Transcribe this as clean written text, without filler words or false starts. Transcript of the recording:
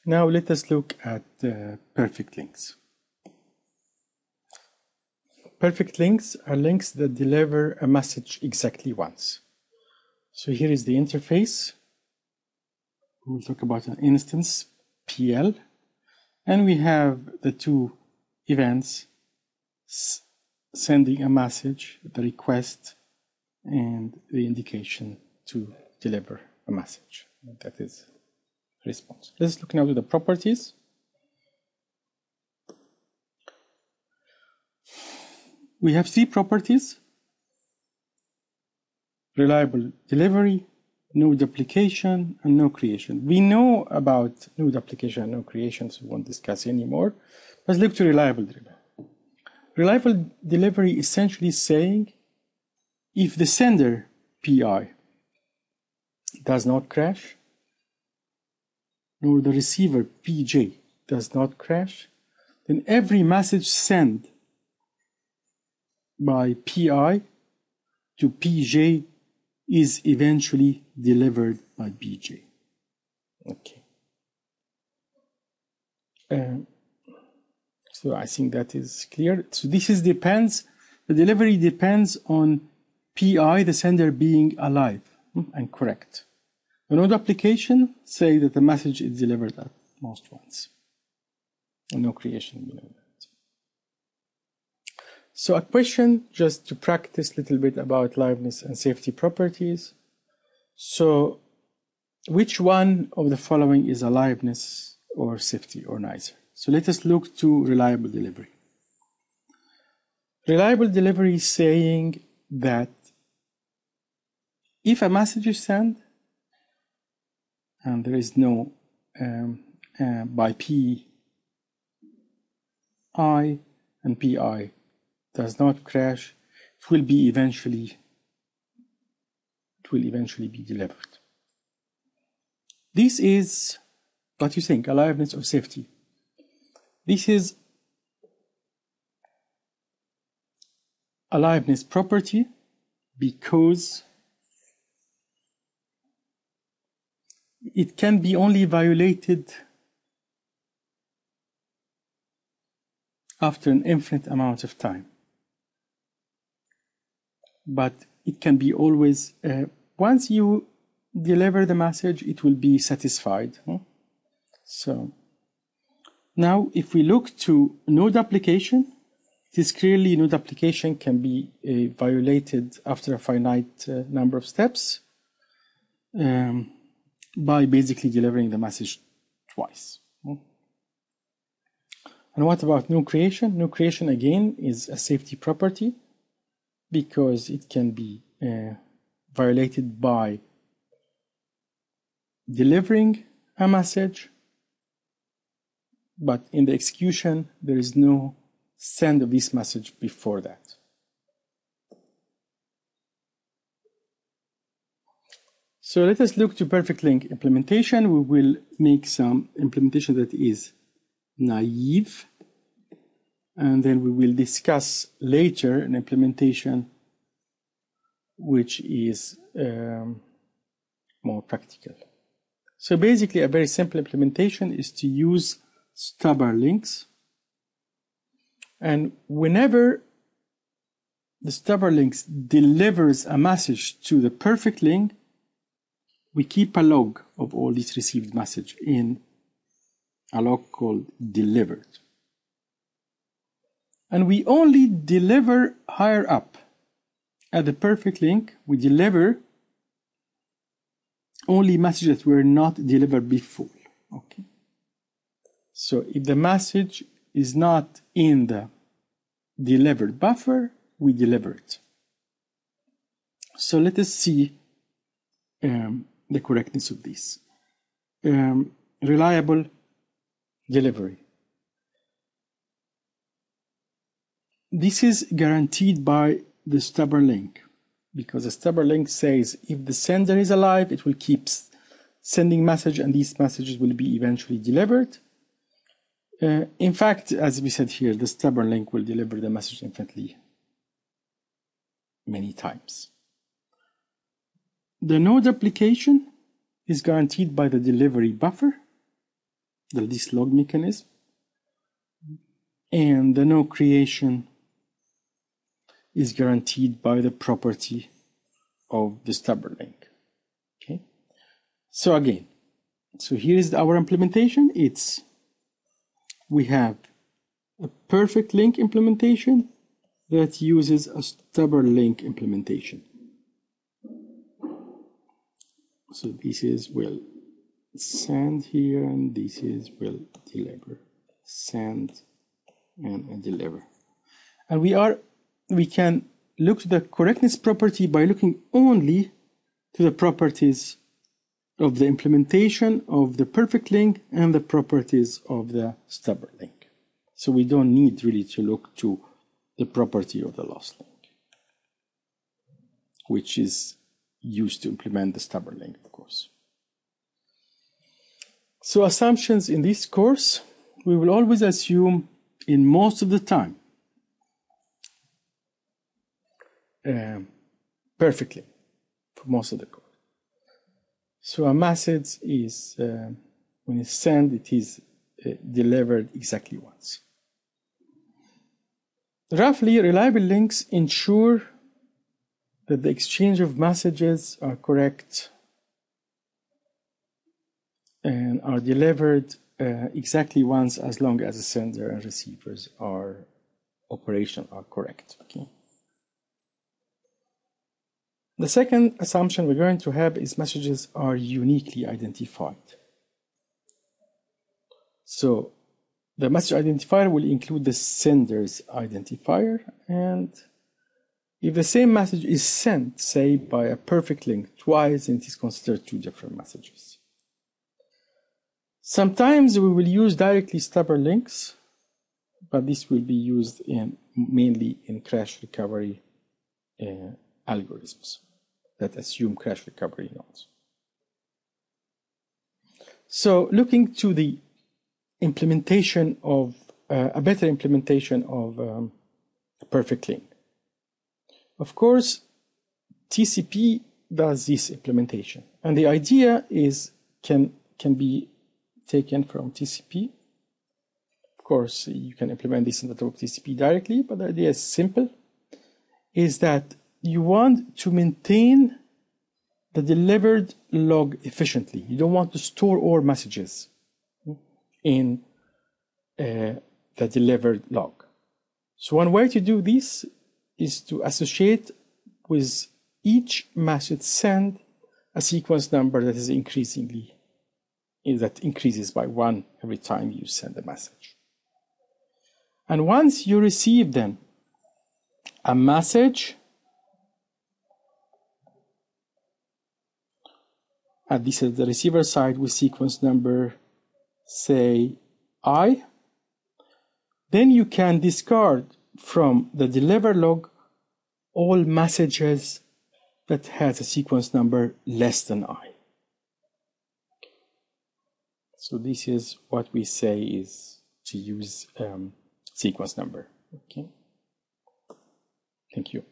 Now let us look at perfect links. Perfect links are links that deliver a message exactly once. So here is the interface. We'll talk about an instance, PL, and we have the two events, sending a message, the request, and the indication to deliver a message. That is response. Let's look now to the properties. We have three properties: reliable delivery, no duplication, and no creation. We know about no duplication and no creation, so we won't discuss anymore. Let's look to reliable delivery. Reliable delivery is essentially saying if the sender PI does not crash, nor the receiver PJ does not crash, then every message sent by PI to PJ is eventually delivered by BJ. Okay. So I think that is clear. So this is the delivery depends on PI, the sender, being alive and correct. The no duplication say that the message is delivered at most once. And no creation below that. So a question just to practice a little bit about liveness and safety properties. So which one of the following is a liveness or safety or neither? So let us look to reliable delivery. Reliable delivery is saying that if a message is sent and there is no by PI and PI does not crash, it will eventually be delivered. This is what you think, aliveness or safety. This is aliveness property because it can be only violated after an infinite amount of time. But it can be always, once you deliver the message, it will be satisfied. So now if we look to no duplication, it is clearly no duplication can be violated after a finite number of steps by basically delivering the message twice. And what about no creation? No creation again is a safety property because it can be violated by delivering a message, but in the execution there is no send of this message before that. So let us look to perfect link implementation. We will make some implementation that is naive, and then we will discuss later an implementation which is more practical. So basically a very simple implementation is to use stubber links, and whenever the stubber links delivers a message to the perfect link, we keep a log of all these received message in a log called delivered. And we only deliver higher up. At the perfect link, we deliver only messages that were not delivered before. Okay. So if the message is not in the delivered buffer, we deliver it. So let us see the correctness of this. Reliable delivery. This is guaranteed by the stubber link, because the stubber link says if the sender is alive, it will keep sending message and these messages will be eventually delivered. In fact, as we said here, the stubber link will deliver the message infinitely many times. The no duplication is guaranteed by the delivery buffer, this log mechanism, and the no creation is guaranteed by the property of the stubborn link. Okay, so again, so here is our implementation. We have a perfect link implementation that uses a stubborn link implementation. So this is will send here, and this is will deliver, send and deliver. And we can look to the correctness property by looking only to the properties of the implementation of the perfect link and the properties of the stubborn link. So we don't need really to look to the property of the lost link, which is used to implement the stubborn link, of course. So assumptions in this course, we will always assume in most of the time perfectly for most of the code. So a message is, when it's sent, it is delivered exactly once. Roughly, reliable links ensure that the exchange of messages are correct and are delivered exactly once, as long as the sender and receivers are correct. Okay. The second assumption we're going to have is messages are uniquely identified. So the message identifier will include the sender's identifier, and if the same message is sent, say, by a perfect link twice, then it is considered two different messages. Sometimes we will use directly stubborn links, but this will be used mainly in crash recovery algorithms that assume crash recovery nodes. So looking to the implementation of a better implementation of a perfect link. Of course, TCP does this implementation, and the idea is can be taken from TCP. Of course, you can implement this in the top of TCP directly, but the idea is simple, is that you want to maintain the delivered log efficiently. You don't want to store all messages in the delivered log. So one way to do this is to associate with each message sent a sequence number that is that increases by 1 every time you send a message. And once you receive then a message at the receiver side with sequence number, say, I, then you can discard from the deliver log all messages that has a sequence number less than I. So this is what we say is to use sequence number. Okay. Thank you.